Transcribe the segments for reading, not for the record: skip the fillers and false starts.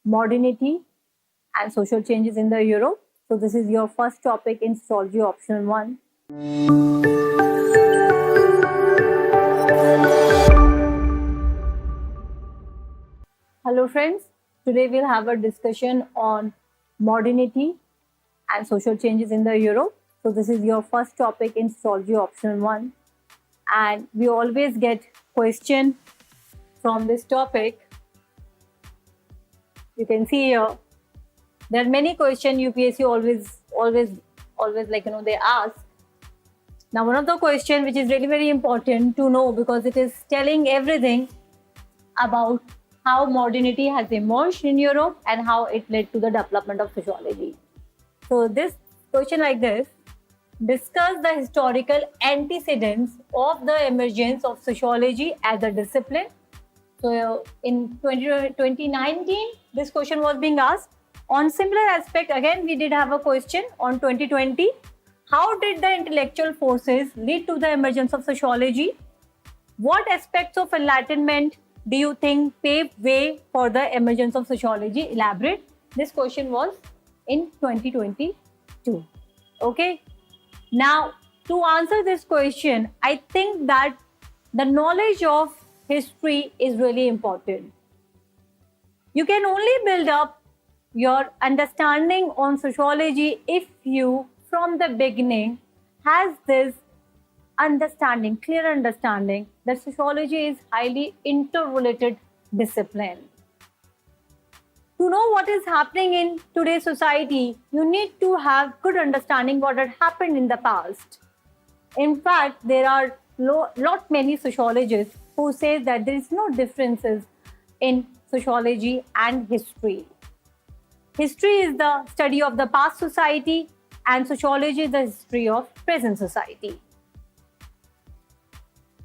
modernity and social changes in the Europe. So this is your first topic in sociology option 1. Hello friends, today we'll have a discussion on modernity and social changes in the Europe. So this is your first topic in sociology option 1, and we always get question from this topic. You can see here there are many questions UPSC always they ask. Now one of the question which is really very important to know, because it is telling everything about how modernity has emerged in Europe and how it led to the development of sociology. So this question like this: discuss the historical antecedents of the emergence of sociology as a discipline. So in 2019, this question was being asked. On similar aspect, again, we did have a question on 2020. How did the intellectual forces lead to the emergence of sociology? What aspects of Enlightenment do you think paved way for the emergence of sociology? Elaborate. This question was in 2022. Okay. Now, to answer this question, I think that the knowledge of history is really important. You can only build up your understanding on sociology if you, from the beginning, has this understanding, clear understanding that sociology is highly interrelated discipline. To know what is happening in today's society, you need to have good understanding what had happened in the past. In fact, there are lot many sociologists who say that there is no differences in sociology and history. History is the study of the past society, and sociology is the history of present society.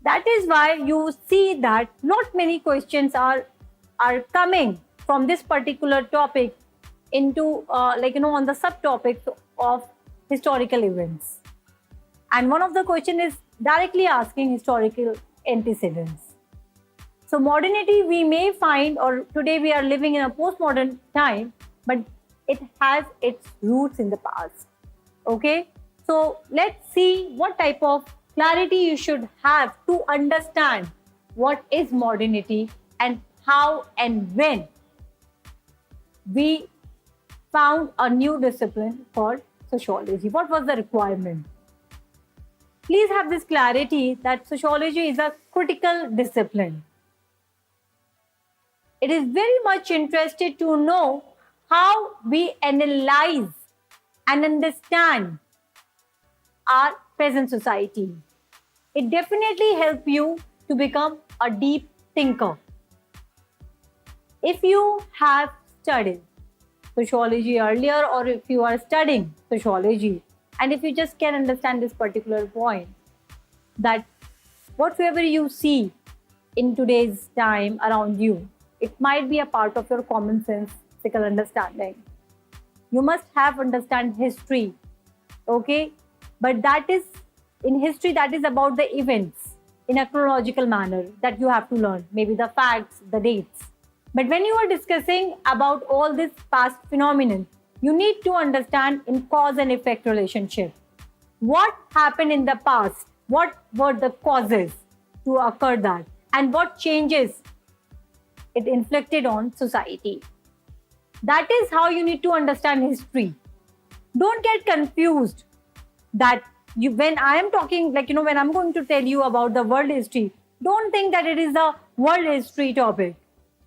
That is why you see that not many questions are coming from this particular topic into on the subtopics of historical events. And one of the question is directly asking historical antecedents. So modernity we may find, or today we are living in a postmodern time, but it has its roots in the past. Okay, so let's see what type of clarity you should have to understand what is modernity and how and when we found a new discipline called sociology. What was the requirement? Please have this clarity that sociology is a critical discipline. It is very much interested to know how we analyze and understand our present society. It definitely helps you to become a deep thinker. If you have studied sociology earlier, or if you are studying sociology, and if you just can understand this particular point, that whatever you see in today's time around you, it might be a part of your common sensical understanding. You must have understand history, okay? But that is, in history, that is about the events in a chronological manner that you have to learn, maybe the facts, the dates. But when you are discussing about all this past phenomenon, you need to understand in cause and effect relationship. What happened in the past? What were the causes to occur that? And what changes it inflicted on society? That is how you need to understand history. Don't get confused that when I am talking, when I'm going to tell you about the world history, don't think that it is a world history topic.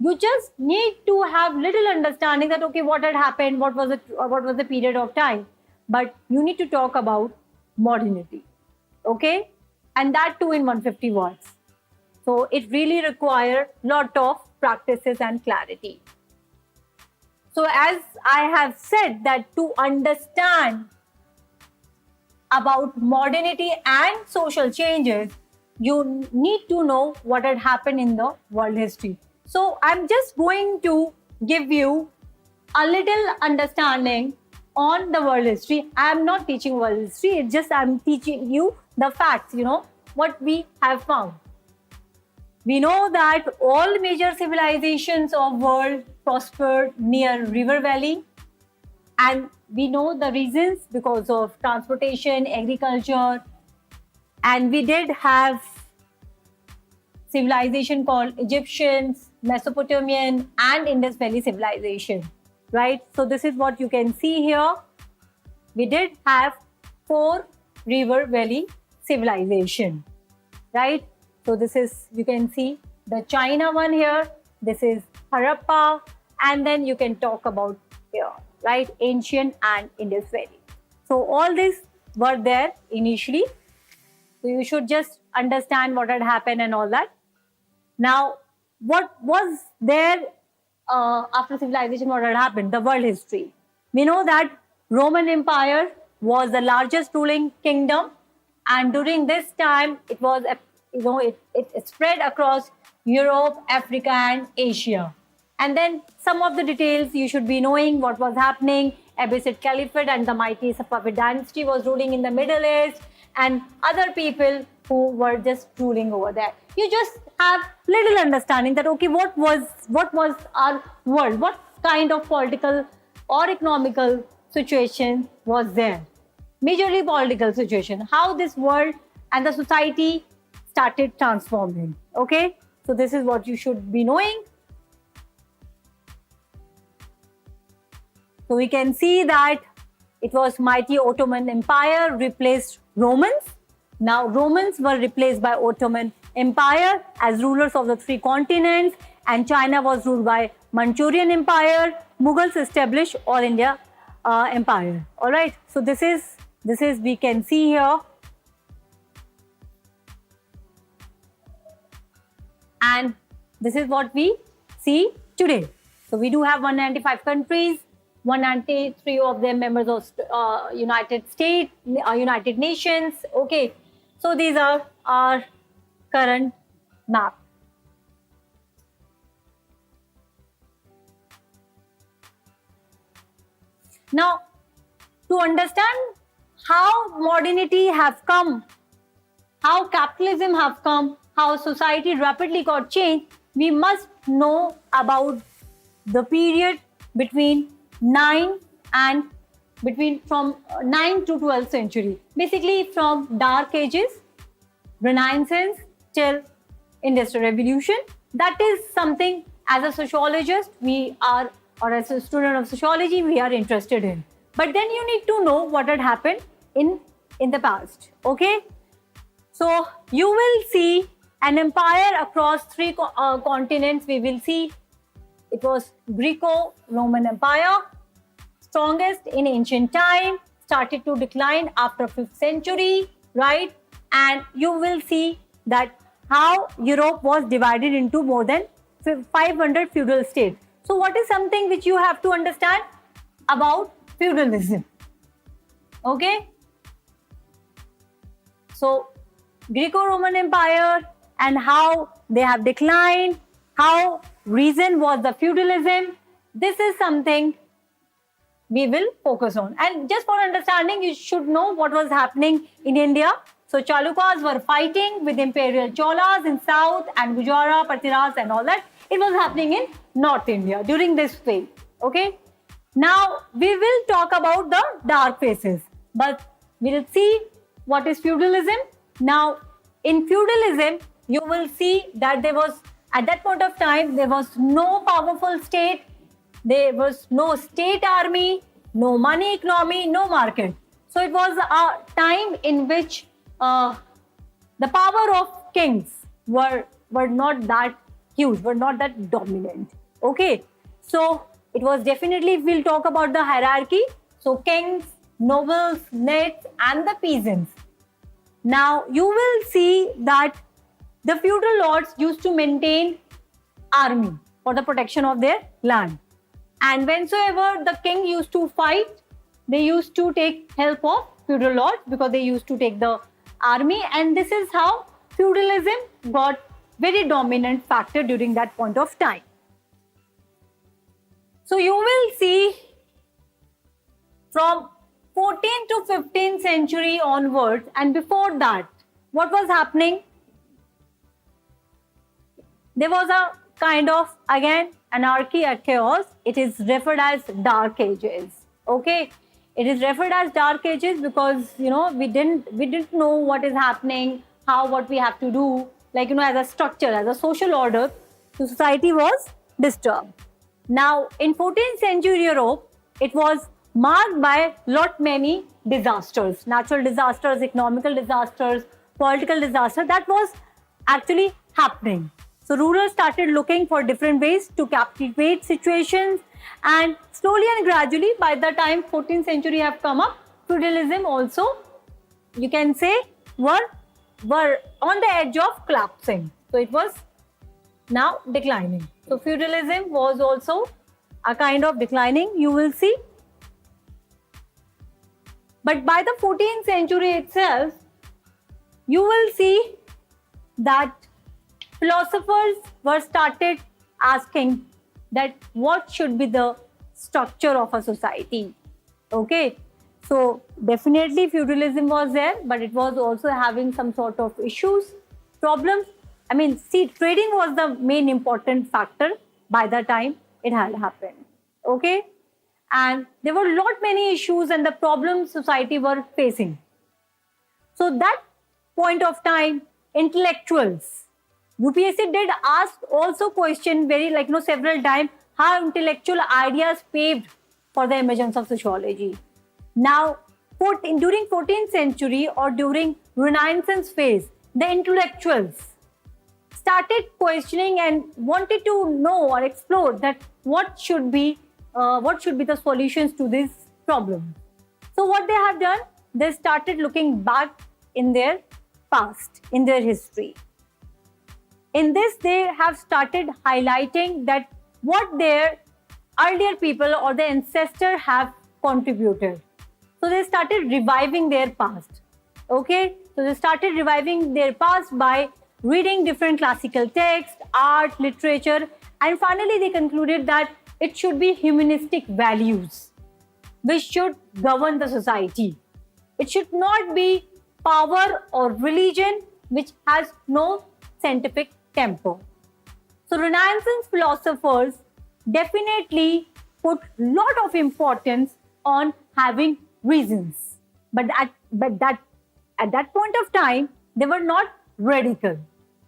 You just need to have little understanding that, okay, what had happened, what was the period of time. But you need to talk about modernity, okay? And that too in 150 words. So it really requires lot of practices and clarity. So as I have said, that to understand about modernity and social changes, you need to know what had happened in the world history. So I'm just going to give you a little understanding on the world history. I'm not teaching world history, it's just I'm teaching you the facts, what we have found. We know that all major civilizations of world prospered near river valley. And we know the reasons because of transportation, agriculture, and we did have civilization called Egyptians, Mesopotamian, and Indus Valley civilization, right? So this is what you can see here. We did have 4 river valley civilization, right? So this is, you can see the China one here. This is Harappa, and then you can talk about here, right? Ancient and Indus Valley. So all these were there initially. So you should just understand what had happened and all that. Now, what was there after civilization? What had happened? The world history. We know that Roman Empire was the largest ruling kingdom, and during this time, it was it spread across Europe, Africa, and Asia. And then some of the details you should be knowing what was happening. Abbasid Caliphate and the mighty Safavid dynasty was ruling in the Middle East, and other people who were just ruling over there. You just have little understanding that, okay, what was our world? What kind of political or economical situation was there? Majorly political situation. How this world and the society started transforming. Okay, so this is what you should be knowing. So we can see that it was mighty Ottoman Empire replaced Romans. Now Romans were replaced by Ottoman Empire as rulers of the 3 continents, and China was ruled by Manchurian Empire. Mughals established All India Empire. All right. So this is we can see here. And this is what we see today. So we do have 195 countries. 193 of them members of United States, United Nations. Okay, so these are our current map. Now, to understand how modernity have come, how capitalism have come, how society rapidly got changed, we must know about the period between from 9 to 12th century, basically from Dark Ages, Renaissance till Industrial Revolution. That is something as a sociologist we are, or as a student of sociology, we are interested in. But then you need to know what had happened in the past. Okay, so you will see an empire across 3 continents. We will see it was Greco-Roman Empire, strongest in ancient time, started to decline after 5th century, right? And you will see that how Europe was divided into more than 500 feudal states. So what is something which you have to understand about feudalism? Okay? So Greco-Roman Empire and how they have declined, how reason was the feudalism. This is something we will focus on. And just for understanding, you should know what was happening in India. So Chalukyas were fighting with Imperial Cholas in south, and Gujara, Prithviraj and all that. It was happening in North India during this phase. Okay. Now we will talk about the dark phases, but we will see what is feudalism. Now in feudalism, you will see that there was, at that point of time, there was no powerful state. There was no state army, no money economy, no market. So it was a time in which the power of kings were not that huge, were not that dominant. Okay, so it was definitely, we'll talk about the hierarchy. So kings, nobles, knights and the peasants. Now you will see that the feudal lords used to maintain army for the protection of their land. And whensoever the king used to fight, they used to take help of feudal lords because they used to take the army. And this is how feudalism got very dominant factor during that point of time. So you will see from 14th to 15th century onwards, and before that, what was happening? There was a kind of, again, anarchy and chaos, it is referred as Dark Ages. Okay, it is referred as Dark Ages because we didn't know what is happening, what we have to do, as a structure, as a social order. So society was disturbed. Now, in 14th century Europe, it was marked by many disasters, natural disasters, economical disasters, political disasters that was actually happening. So rulers started looking for different ways to captivate situations, and slowly and gradually, by the time 14th century have come up, feudalism also, you can say, were on the edge of collapsing. So it was now declining. So feudalism was also a kind of declining, you will see. But by the 14th century itself, you will see that philosophers were started asking that what should be the structure of a society. Okay, so definitely feudalism was there, but it was also having some sort of issues, problems. I mean, see, trading was the main important factor by the time it had happened. Okay, and there were many issues and the problems society were facing. So that point of time, intellectuals, UPSC did ask also question several times how intellectual ideas paved for the emergence of sociology. Now, during 14th century or during Renaissance phase, the intellectuals started questioning and wanted to know or explore that what should be the solutions to this problem. So what they have done, they started looking back in their past, in their history. In this, they have started highlighting that what their earlier people or the ancestors have contributed. So they started reviving their past. Okay, so they started reviving their past by reading different classical texts, art, literature, and finally they concluded that it should be humanistic values which should govern the society. It should not be power or religion which has no scientific tempo. So Renaissance philosophers definitely put lot of importance on having reasons. But at that point of time, they were not radical.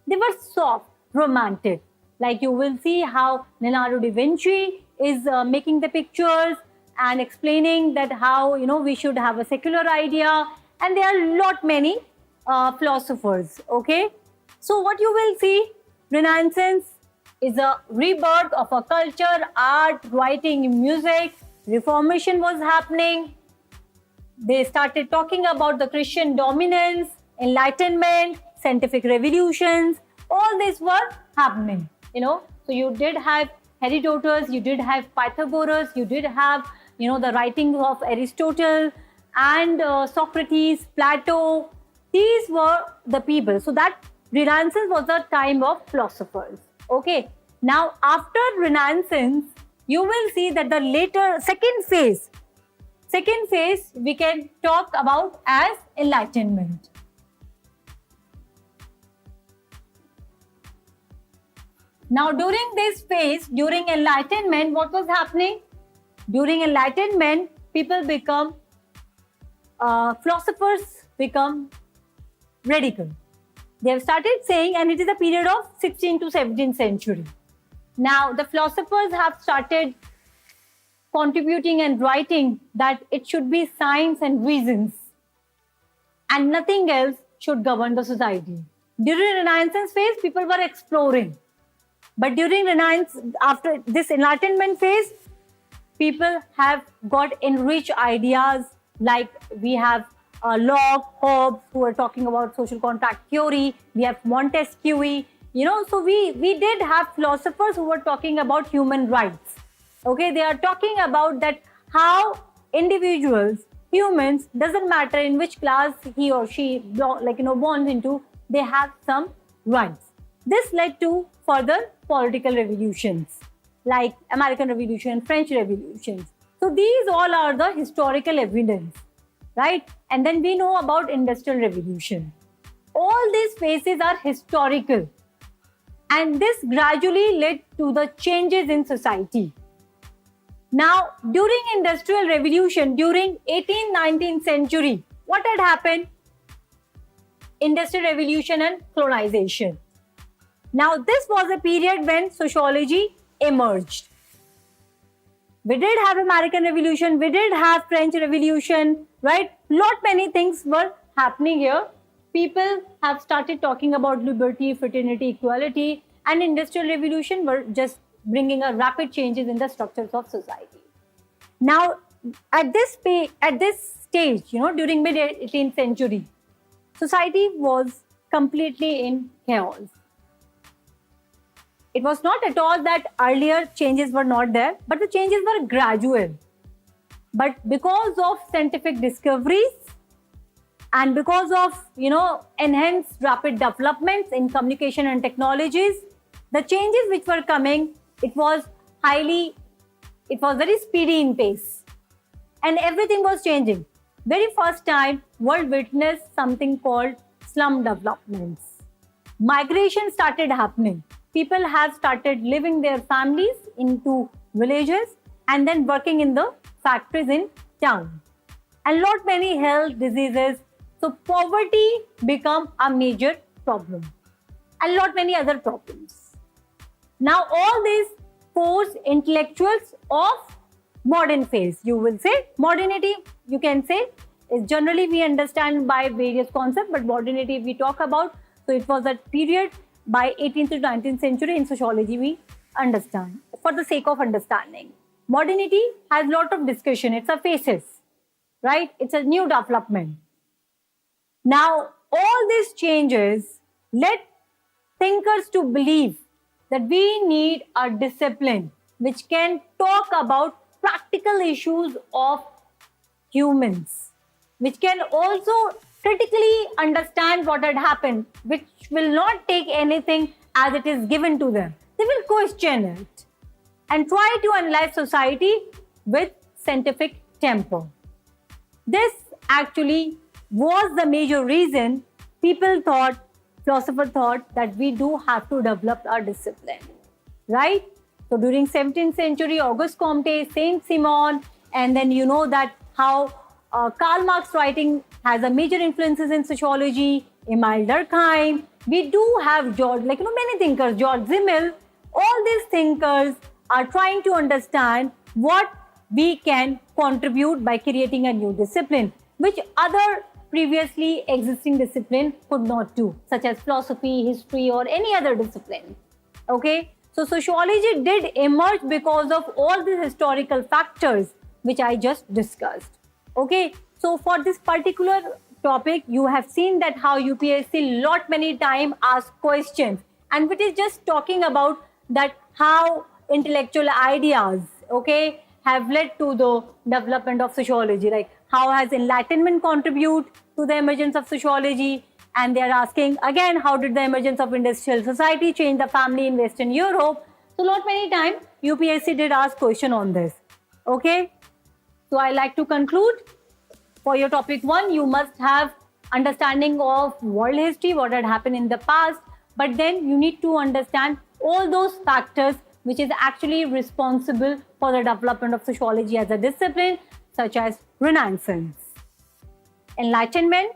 They were soft, romantic. Like you will see how Leonardo da Vinci is making the pictures and explaining that how we should have a secular idea, and there are many philosophers. Okay, so what you will see, Renaissance is a rebirth of a culture, art, writing, music. Reformation was happening. They started talking about the Christian dominance, Enlightenment, scientific revolutions. All these were happening. So you did have Herodotus, you did have Pythagoras, you did have the writings of Aristotle and Socrates, Plato. These were the people. So that Renaissance was a time of philosophers. Okay. Now after Renaissance, you will see that the later second phase we can talk about as Enlightenment. Now during this phase, during Enlightenment, what was happening? During Enlightenment, people become, philosophers become radical. They have started saying, and it is a period of 16th to 17th century. Now the philosophers have started contributing and writing that it should be science and reasons and nothing else should govern the society. During Renaissance phase, people were exploring. But during Renaissance, after this Enlightenment phase, people have got enriched ideas, like we have Locke, Hobbes, who are talking about social contract theory. We have Montesquieu. So we did have philosophers who were talking about human rights. Okay, they are talking about that how individuals, humans, doesn't matter in which class he or she born into, they have some rights. This led to further political revolutions like American Revolution, French Revolutions. So these all are the historical evidence, right? And then we know about Industrial Revolution. All these phases are historical. And this gradually led to the changes in society. Now, during Industrial Revolution, during 18th, 19th century, what had happened? Industrial Revolution and colonization. Now, this was a period when sociology emerged. We did have American Revolution, we did have French Revolution, right? Lot many things were happening here. People have started talking about liberty, fraternity, equality, and Industrial Revolution were just bringing a rapid changes in the structures of society. Now, at this stage, during mid 18th century, society was completely in chaos. It was not at all that earlier changes were not there, but the changes were gradual. But because of scientific discoveries and because of, enhanced rapid developments in communication and technologies, the changes which were coming, it was very speedy in pace. And everything was changing. Very first time, world witnessed something called slum developments. Migration started happening. People have started living their families into villages and then working in the factories in town. And lot many health diseases. So poverty become a major problem. And lot many other problems. Now all these force intellectuals of modern phase. You will say modernity, you can say, is generally we understand by various concepts, but modernity we talk about. So it was that period by 18th to 19th century in sociology we understand for the sake of understanding. Modernity has a lot of discussion. It's a phases, right? It's a new development. Now, all these changes led thinkers to believe that we need a discipline which can talk about practical issues of humans, which can also critically understand what had happened, which will not take anything as it is given to them. They will question it and try to analyze society with scientific temper. This actually was the major reason philosophers thought that we do have to develop our discipline, right? So during 17th century, Auguste Comte, Saint-Simon, and then you know that how Karl Marx writing has a major influences in sociology, Emile Durkheim. We do have many thinkers, George Simmel. All these thinkers are trying to understand what we can contribute by creating a new discipline, which other previously existing discipline could not do, such as philosophy, history, or any other discipline. Okay, so sociology did emerge because of all these historical factors which I just discussed. Okay, so for this particular topic, you have seen that how UPSC lot many time ask questions, and it is just talking about that how intellectual ideas, okay, have led to the development of sociology, like how has enlightenment contribute to the emergence of sociology, and they are asking again how did the emergence of industrial society change the family in Western Europe. So lot many times UPSC did ask question on this. Okay, so I like to conclude. For your topic 1, you must have understanding of world history, what had happened in the past, but then you need to understand all those factors which is actually responsible for the development of sociology as a discipline, such as Renaissance, Enlightenment,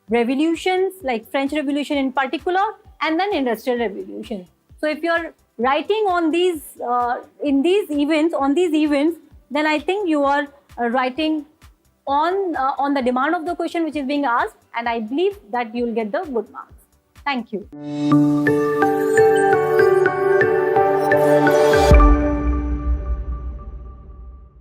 revolutions like French Revolution in particular, and then Industrial Revolution. So if you're writing on these events, then I think you are writing on the demand of the question which is being asked, and I believe that you will get the good marks. Thank you.